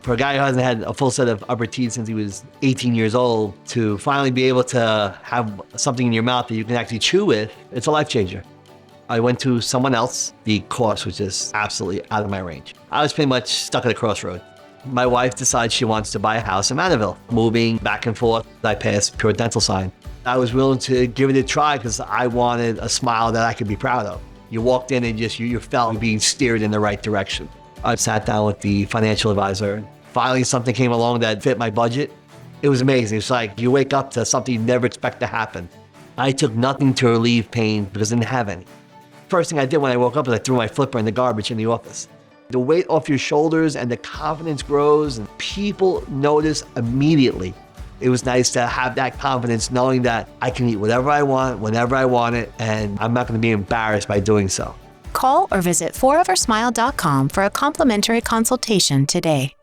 For a guy who hasn't had a full set of upper teeth since he was 18 years old, to finally be able to have something in your mouth that you can actually chew with, it's a life changer. I went to someone else. The cost was just absolutely out of my range. I was pretty much stuck at a crossroad. My wife decides she wants to buy a house in Mandeville. Moving back and forth, I passed Pure Dental sign. I was willing to give it a try because I wanted a smile that I could be proud of. You walked in and just you felt being steered in the right direction. I sat down with the financial advisor. Finally, something came along that fit my budget. It was amazing. It's like you wake up to something you never expect to happen. I took nothing to relieve pain because I didn't have any. First thing I did when I woke up is I threw my flipper in the garbage in the office. The weight off your shoulders and the confidence grows and people notice immediately. It was nice to have that confidence knowing that I can eat whatever I want, whenever I want it, and I'm not going to be embarrassed by doing so. Call or visit foreversmile.com for a complimentary consultation today.